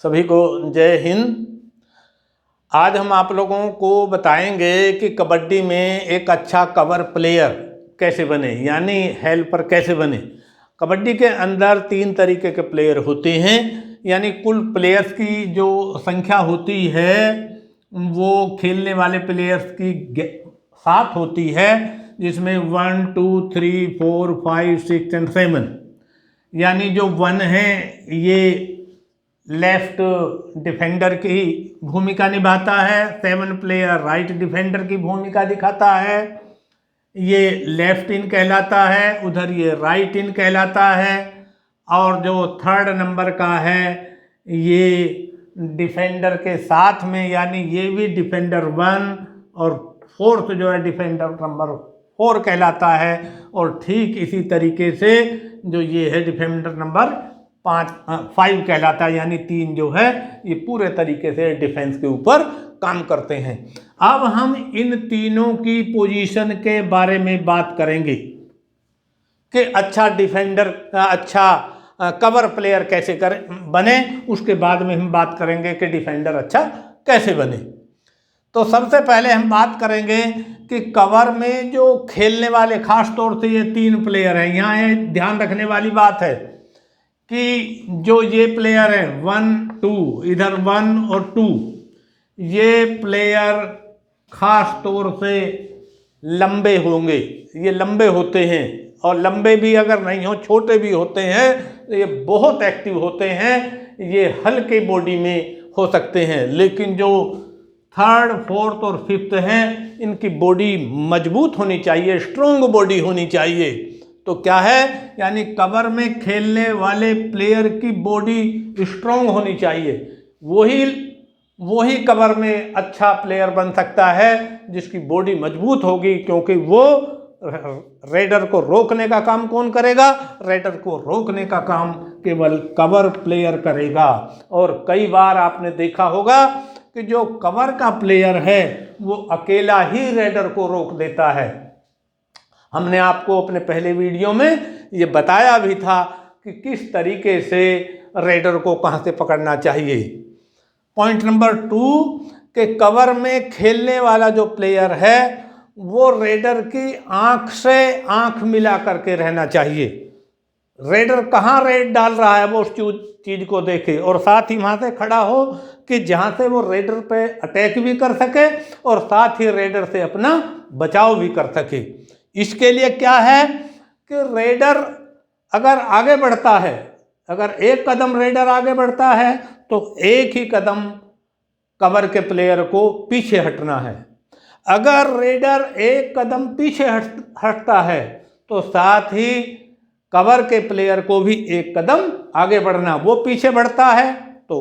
सभी को जय हिंद। आज हम आप लोगों को बताएंगे कि कबड्डी में एक अच्छा कवर प्लेयर कैसे बने, यानी हेल्पर कैसे बने। कबड्डी के अंदर 3 तरीके के प्लेयर होते हैं, यानी कुल प्लेयर्स की जो संख्या होती है वो खेलने वाले प्लेयर्स की 7 होती है, जिसमें 1 2 3 4 5 6 एंड 7। यानी जो 1 है ये लेफ्ट डिफेंडर की भूमिका निभाता है, 7 प्लेयर राइट डिफेंडर की भूमिका दिखाता है, ये लेफ्ट इन कहलाता है, उधर ये राइट इन कहलाता है। और जो 3rd नंबर का है ये डिफेंडर के साथ में, यानी ये भी डिफेंडर 1 और 4th जो है डिफेंडर नंबर 4 कहलाता है। और ठीक इसी तरीके से जो ये है डिफेंडर नंबर 5 कहलाता है, यानी 3 जो है ये पूरे तरीके से डिफेंस के ऊपर काम करते हैं। अब हम इन तीनों की पोजीशन के बारे में बात करेंगे कि अच्छा डिफेंडर, अच्छा कवर प्लेयर कैसे बने। उसके बाद में हम बात करेंगे कि डिफेंडर अच्छा कैसे बने। तो सबसे पहले हम बात करेंगे कि कवर में जो खेलने वाले, खास तौर से ये 3 प्लेयर हैं। यहाँ ये ध्यान रखने वाली बात है कि जो ये प्लेयर है 1 2, इधर 1 और 2, ये प्लेयर खास तौर से लंबे होंगे। ये लंबे होते हैं, और लंबे भी अगर नहीं हो, छोटे भी होते हैं, तो ये बहुत एक्टिव होते हैं। ये हल्के बॉडी में हो सकते हैं, लेकिन जो 3rd 4th और 5th हैं इनकी बॉडी मजबूत होनी चाहिए, स्ट्रॉन्ग बॉडी होनी चाहिए। तो क्या है, यानी कवर में खेलने वाले प्लेयर की बॉडी स्ट्रॉन्ग होनी चाहिए। वही कवर में अच्छा प्लेयर बन सकता है जिसकी बॉडी मजबूत होगी, क्योंकि वो रेडर को रोकने का काम कौन करेगा? रेडर को रोकने का काम केवल कवर प्लेयर करेगा। और कई बार आपने देखा होगा कि जो कवर का प्लेयर है वो अकेला ही रेडर को रोक देता है। हमने आपको अपने पहले वीडियो में ये बताया भी था कि किस तरीके से रेडर को कहाँ से पकड़ना चाहिए। पॉइंट नंबर 2 कि कवर में खेलने वाला जो प्लेयर है वो रेडर की आंख से आंख मिला करके रहना चाहिए। रेडर कहाँ रेड डाल रहा है वो उस चीज को देखे, और साथ ही वहां से खड़ा हो कि जहां से वो रेडर पे अटैक भी कर सके और साथ ही रेडर से अपना बचाव भी कर सके। इसके लिए क्या है कि रेडर अगर आगे बढ़ता है, अगर एक कदम रेडर आगे बढ़ता है तो एक ही कदम कवर के प्लेयर को पीछे हटना है। अगर रेडर एक कदम पीछे हटता है तो साथ ही कवर के प्लेयर को भी एक कदम आगे बढ़ना। वो पीछे बढ़ता है तो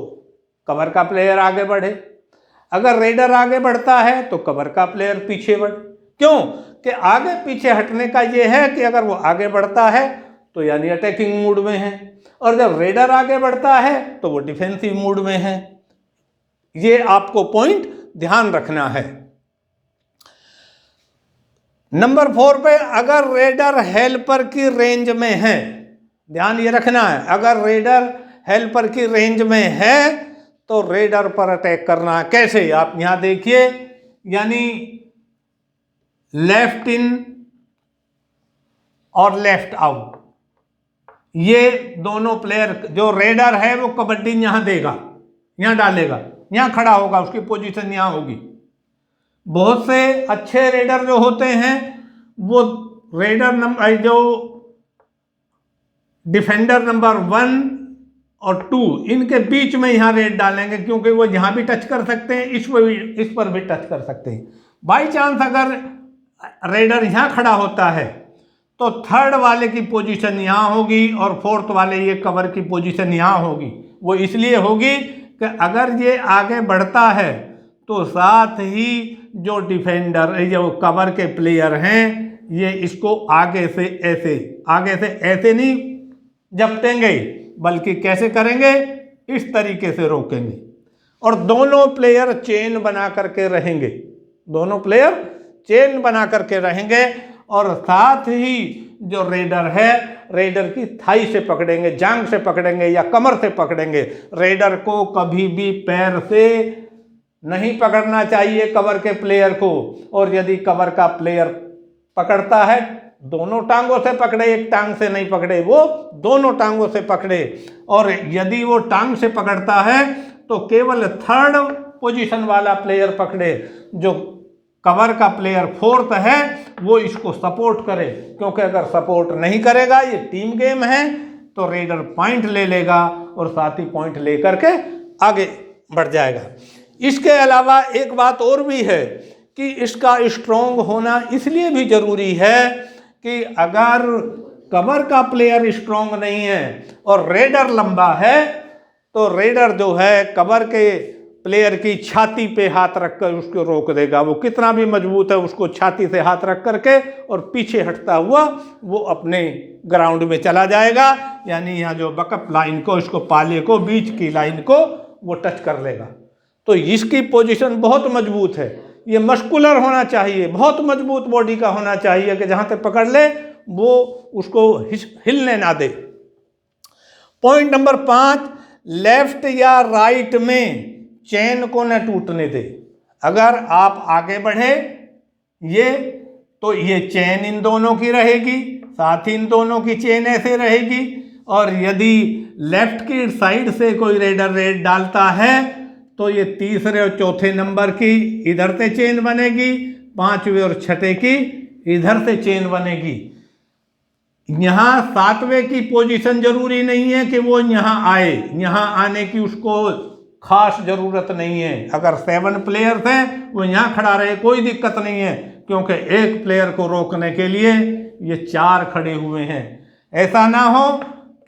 कवर का प्लेयर आगे बढ़े, अगर रेडर आगे बढ़ता है तो कवर का प्लेयर पीछे बढ़े। क्यों कि आगे पीछे हटने का ये है कि अगर वो आगे बढ़ता है तो यानी अटैकिंग मूड में है, और जब रेडर आगे बढ़ता है तो वो डिफेंसिव मूड में है। ये आपको पॉइंट ध्यान रखना है। नंबर 4 पे, अगर रेडर हेल्पर की रेंज में है, ध्यान ये रखना है, अगर रेडर हेल्पर की रेंज में है तो रेडर पर अटैक करना। कैसे, आप यहां देखिए, यानी लेफ्ट इन और लेफ्ट आउट, ये दोनों प्लेयर, जो रेडर है वो कबड्डी यहां देगा, यहां डालेगा, यहां खड़ा होगा, उसकी पोजीशन यहां होगी। बहुत से अच्छे रेडर जो होते हैं वो रेडर नंबर, जो डिफेंडर नंबर 1 और 2, इनके बीच में यहाँ रेड डालेंगे, क्योंकि वो यहाँ भी टच कर सकते हैं, इस पर भी टच कर सकते हैं। बाई चांस अगर रेडर यहाँ खड़ा होता है तो 3rd वाले की पोजीशन यहाँ होगी और 4th वाले ये कवर की पोजीशन यहाँ होगी। वो इसलिए होगी कि अगर ये आगे बढ़ता है तो साथ ही जो डिफेंडर, जो कवर के प्लेयर हैं, ये इसको आगे से ऐसे नहीं झपटेंगे, बल्कि कैसे करेंगे, इस तरीके से रोकेंगे। और दोनों प्लेयर चेन बना करके रहेंगे, दोनों प्लेयर चेन बना करके रहेंगे। और साथ ही जो रेडर है रेडर की थाई से पकड़ेंगे, जांग से पकड़ेंगे या कमर से पकड़ेंगे। रेडर को कभी भी पैर से नहीं पकड़ना चाहिए कवर के प्लेयर को, और यदि कवर का प्लेयर पकड़ता है दोनों टांगों से पकड़े, एक टांग से नहीं पकड़े, वो दोनों टांगों से पकड़े। और यदि वो टांग से पकड़ता है तो केवल थर्ड पोजीशन वाला प्लेयर पकड़े, जो कवर का प्लेयर फोर्थ है वो इसको सपोर्ट करे, क्योंकि अगर सपोर्ट नहीं करेगा, ये टीम गेम है, तो रेडर पॉइंट ले लेगा और साथ ही पॉइंट लेकर के आगे बढ़ जाएगा। इसके अलावा एक बात और भी है कि इसका स्ट्रॉन्ग होना इसलिए भी जरूरी है कि अगर कवर का प्लेयर स्ट्रॉन्ग नहीं है और रेडर लंबा है, तो रेडर जो है कवर के प्लेयर की छाती पे हाथ रखकर उसको रोक देगा। वो कितना भी मजबूत है, उसको छाती से हाथ रख करके और पीछे हटता हुआ वो अपने ग्राउंड में चला जाएगा, यानी यहाँ जो बैकअप लाइन को, इसको पाले को, बीच की लाइन को वो टच कर लेगा। तो इसकी पोजीशन बहुत मजबूत है। ये मस्कुलर होना चाहिए, बहुत मजबूत बॉडी का होना चाहिए कि जहाँ तक पकड़ ले वो उसको हिलने ना दे। पॉइंट नंबर 5, लेफ्ट या राइट में चेन को न टूटने दे। अगर आप आगे बढ़े तो ये चेन इन दोनों की रहेगी, साथ ही इन दोनों की चेन ऐसे रहेगी। और यदि लेफ्ट की साइड से कोई रेडर रेड डालता है तो ये तीसरे और चौथे नंबर की इधर से चेन बनेगी, पांचवें और छठे की इधर से चेन बनेगी। यहाँ सातवें की पोजीशन जरूरी नहीं है कि वो यहाँ आए, यहाँ आने की उसको खास जरूरत नहीं है। अगर 7 प्लेयर्स हैं वो यहाँ खड़ा रहे, कोई दिक्कत नहीं है, क्योंकि एक प्लेयर को रोकने के लिए ये 4 खड़े हुए हैं। ऐसा ना हो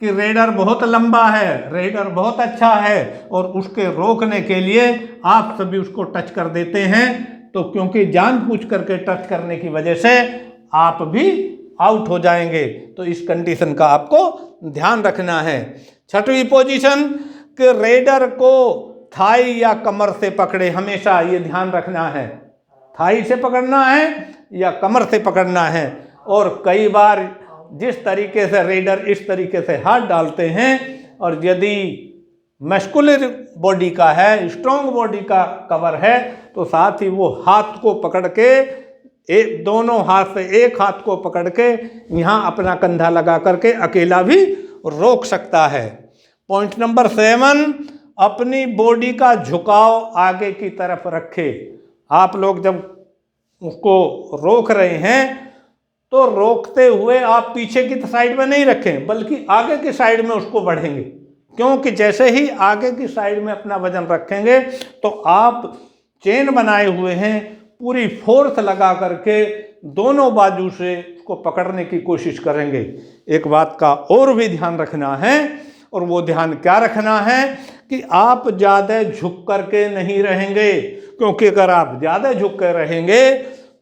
कि रेडर बहुत लंबा है, रेडर बहुत अच्छा है और उसके रोकने के लिए आप सभी उसको टच कर देते हैं, तो क्योंकि जानबूझ करके टच करने की वजह से आप भी आउट हो जाएंगे। तो इस कंडीशन का आपको ध्यान रखना है। 6वीं पोजीशन कि रेडर को थाई या कमर से पकड़े, हमेशा ये ध्यान रखना है, थाई से पकड़ना है या कमर से पकड़ना है। और कई बार जिस तरीके से रेडर इस तरीके से हाथ डालते हैं, और यदि मस्कुलर बॉडी का है, स्ट्रॉन्ग बॉडी का कवर है, तो साथ ही वो हाथ को पकड़ के दोनों हाथ से एक हाथ को पकड़ के यहाँ अपना कंधा लगा करके अकेला भी रोक सकता है। पॉइंट नंबर 7, अपनी बॉडी का झुकाव आगे की तरफ रखे। आप लोग जब उसको रोक रहे हैं तो रोकते हुए आप पीछे की साइड में नहीं रखें, बल्कि आगे की साइड में उसको बढ़ेंगे, क्योंकि जैसे ही आगे की साइड में अपना वजन रखेंगे तो आप चेन बनाए हुए हैं, पूरी फोर्स लगा करके दोनों बाजू से उसको पकड़ने की कोशिश करेंगे। एक बात का और भी ध्यान रखना है, और वो ध्यान क्या रखना है कि आप ज़्यादा झुक करके नहीं रहेंगे, क्योंकि अगर आप ज़्यादा झुक कर रहेंगे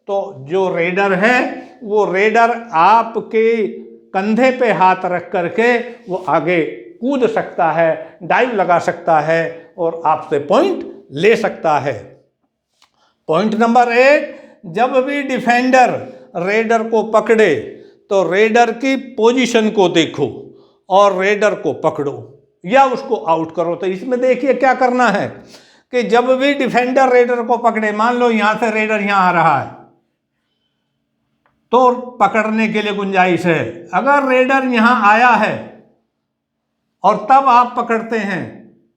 तो जो रेडर है वो रेडर आपके कंधे पे हाथ रख करके वो आगे कूद सकता है, डाइव लगा सकता है और आपसे पॉइंट ले सकता है। पॉइंट नंबर 8, जब भी डिफेंडर रेडर को पकड़े तो रेडर की पोजीशन को देखो और रेडर को पकड़ो या उसको आउट करो। तो इसमें देखिए क्या करना है कि जब भी डिफेंडर रेडर को पकड़े, मान लो यहां से रेडर यहां आ रहा है तो पकड़ने के लिए गुंजाइश है। अगर रेडर यहां आया है और तब आप पकड़ते हैं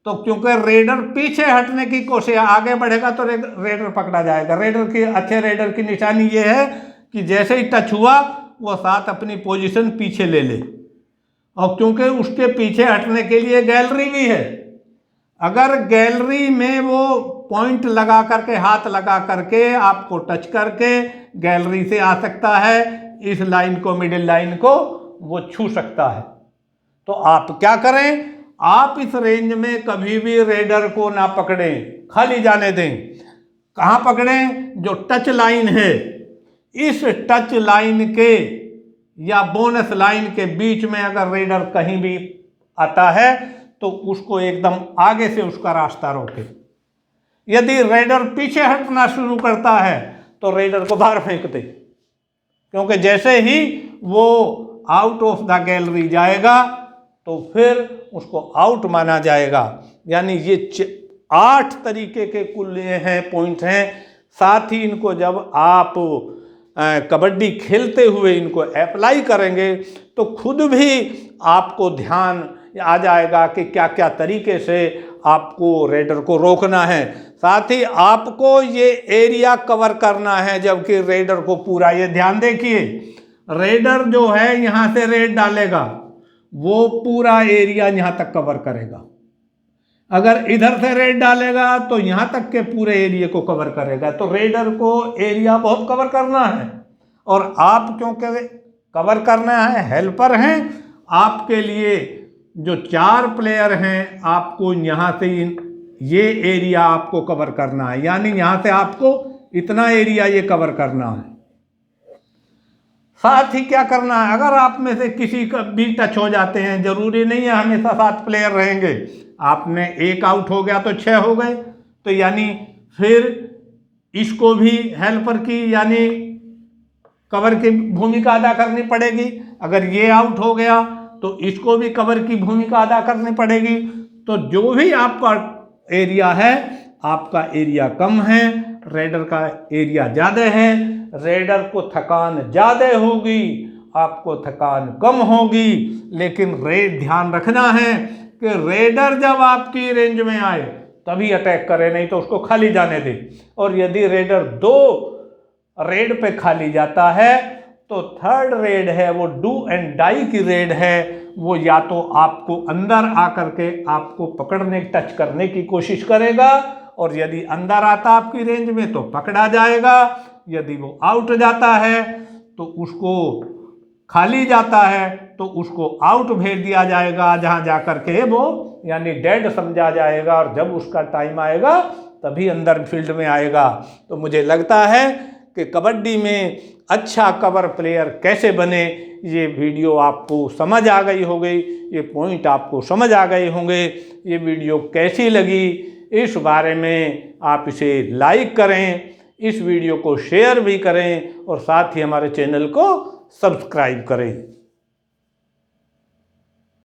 तो क्योंकि रेडर पीछे हटने की कोशिश, आगे बढ़ेगा तो रेडर पकड़ा जाएगा। रेडर की अच्छे रेडर की निशानी ये है कि जैसे ही टच हुआ वो साथ अपनी पोजीशन पीछे ले ले, और क्योंकि उसके पीछे हटने के लिए गैलरी भी है, अगर गैलरी में वो पॉइंट लगा करके, हाथ लगा करके आपको टच करके गैलरी से आ सकता है, इस लाइन को, मिडिल लाइन को वो छू सकता है। तो आप क्या करें, आप इस रेंज में कभी भी रेडर को ना पकड़ें, खाली जाने दें। कहाँ पकड़ें, जो टच लाइन है, इस टच लाइन के या बोनस लाइन के बीच में अगर रेडर कहीं भी आता है तो उसको एकदम आगे से उसका रास्ता रोके। यदि रेडर पीछे हटना शुरू करता है तो रेडर को बाहर फेंक दे, क्योंकि जैसे ही वो आउट ऑफ द गैलरी जाएगा तो फिर उसको आउट माना जाएगा। यानी ये 8 तरीके के कुल ये हैं पॉइंट हैं। साथ ही इनको जब आप कबड्डी खेलते हुए इनको अप्लाई करेंगे तो खुद भी आपको ध्यान आ जाएगा कि क्या क्या तरीके से आपको रेडर को रोकना है। साथ ही आपको ये एरिया कवर करना है, जबकि रेडर को पूरा, ये ध्यान देखिए, रेडर जो है यहाँ से रेड डालेगा, वो पूरा एरिया यहाँ तक कवर करेगा। अगर इधर से रेड डालेगा तो यहाँ तक के पूरे एरिया को कवर करेगा। तो रेडर को एरिया बहुत कवर करना है, और आप क्योंकि कवर करना है, हेल्पर हैं आपके लिए। जो 4 प्लेयर हैं, आपको यहाँ से ये एरिया आपको कवर करना है, यानी यहाँ से आपको इतना एरिया ये कवर करना है। साथ ही क्या करना है, अगर आप में से किसी का भी टच हो जाते हैं, जरूरी नहीं है हमेशा 7 प्लेयर रहेंगे, आपने एक आउट हो गया तो 6 हो गए, तो यानी फिर इसको भी हेल्पर की यानी कवर की भूमिका अदा करनी पड़ेगी। अगर ये आउट हो गया तो इसको भी कवर की भूमिका अदा करनी पड़ेगी। तो जो भी आपका एरिया है, आपका एरिया कम है, रेडर का एरिया ज़्यादा है, रेडर को थकान ज़्यादा होगी, आपको थकान कम होगी। लेकिन ध्यान रखना है कि रेडर जब आपकी रेंज में आए तभी अटैक करे, नहीं तो उसको खाली जाने दे। और यदि रेडर 2 रेड पे खाली जाता है तो 3rd रेड है, वो डू एंड डाई की रेड है। वो या तो आपको अंदर आकर के आपको पकड़ने, टच करने की कोशिश करेगा, और यदि अंदर आता आपकी रेंज में तो पकड़ा जाएगा। यदि वो आउट जाता है तो उसको खाली जाता है तो उसको आउट भेज दिया जाएगा, जहाँ जा कर के वो यानी डेड समझा जाएगा, और जब उसका टाइम आएगा तभी अंदर फील्ड में आएगा। तो मुझे लगता है कि कबड्डी में अच्छा कवर प्लेयर कैसे बने, ये वीडियो आपको समझ आ गई होगी, ये पॉइंट आपको समझ आ गए होंगे। ये वीडियो कैसी लगी इस बारे में आप इसे लाइक करें, इस वीडियो को शेयर भी करें, और साथ ही हमारे चैनल को सब्सक्राइब करें।